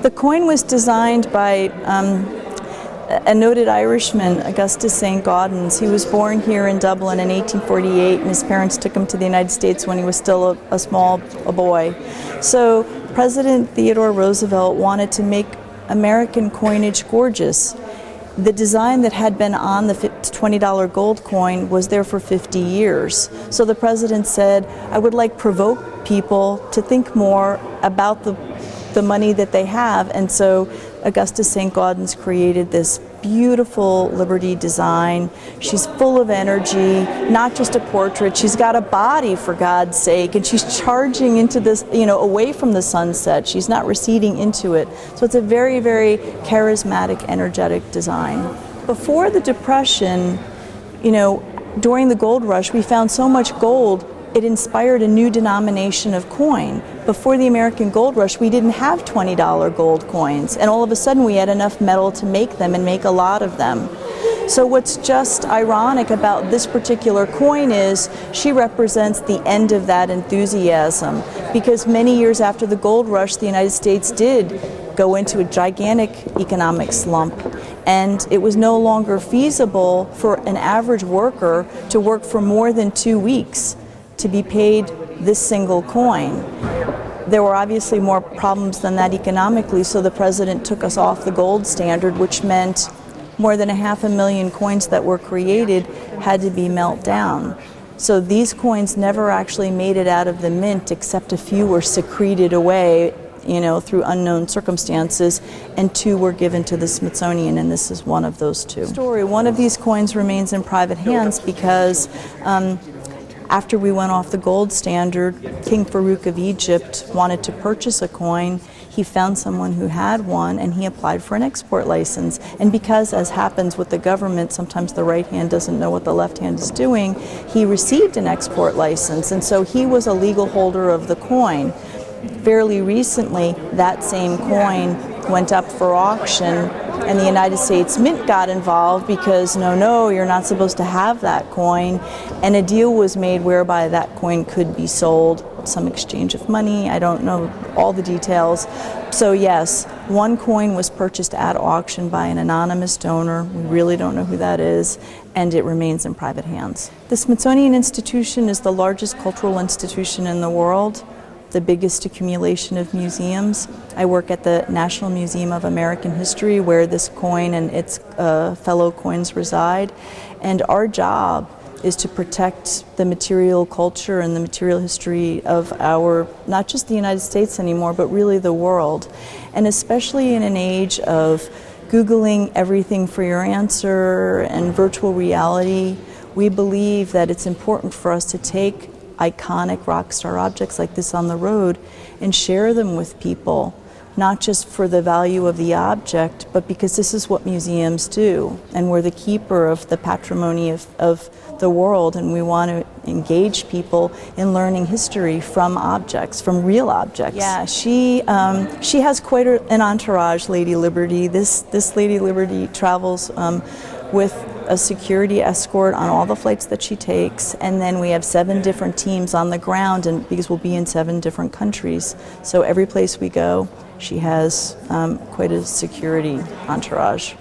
The coin was designed by a noted Irishman, Augustus St. Gaudens. He was born here in Dublin in 1848, and his parents took him to the United States when he was still a boy. So President Theodore Roosevelt wanted to make American coinage gorgeous. The design that had been on the $20 gold coin was there for 50 years. So the president said, I would like provoke people to think more about the money that they have. And so Augustus St. Gaudens created this beautiful Liberty design. She's full of energy, not just a portrait. She's got a body, for God's sake, and she's charging into this, away from the sunset. She's not receding into it. So it's a very, very charismatic, energetic design. Before the Depression, during the gold rush, we found so much gold, it inspired a new denomination of coin. Before the American gold rush, we didn't have $20 gold coins, and all of a sudden we had enough metal to make them and make a lot of them. So what's just ironic about this particular coin is she represents the end of that enthusiasm, because many years after the gold rush, the United States did go into a gigantic economic slump, and it was no longer feasible for an average worker to work for more than 2 weeks to be paid this single coin. There were obviously more problems than that economically, so the president took us off the gold standard, which meant more than 500,000 coins that were created had to be melted down. So these coins never actually made it out of the mint, except a few were secreted away, through unknown circumstances, and 2 were given to the Smithsonian, and this is one of those 2. One of these coins remains in private hands because after we went off the gold standard, King Farouk of Egypt wanted to purchase a coin. He found someone who had one, and he applied for an export license. And because, as happens with the government, sometimes the right hand doesn't know what the left hand is doing, he received an export license, and so he was a legal holder of the coin. Fairly recently, that same coin went up for auction, and the United States Mint got involved because no, you're not supposed to have that coin, and a deal was made whereby that coin could be sold, some exchange of money, I don't know all the details. So yes, one coin was purchased at auction by an anonymous donor, we really don't know who that is, and it remains in private hands. The Smithsonian Institution is the largest cultural institution in the world, the biggest accumulation of museums. I work at the National Museum of American History, where this coin and its fellow coins reside. And our job is to protect the material culture and the material history of not just the United States anymore, but really the world. And especially in an age of Googling everything for your answer and virtual reality, we believe that it's important for us to take iconic rock star objects like this on the road and share them with people, not just for the value of the object, but because this is what museums do, and we're the keeper of the patrimony of the world, and we want to engage people in learning history from objects, from real objects. Yeah, she has quite an entourage, Lady Liberty. This Lady Liberty travels with a security escort on all the flights that she takes, and then we have 7 different teams on the ground, and because we'll be in 7 different countries, so every place we go, she has quite a security entourage.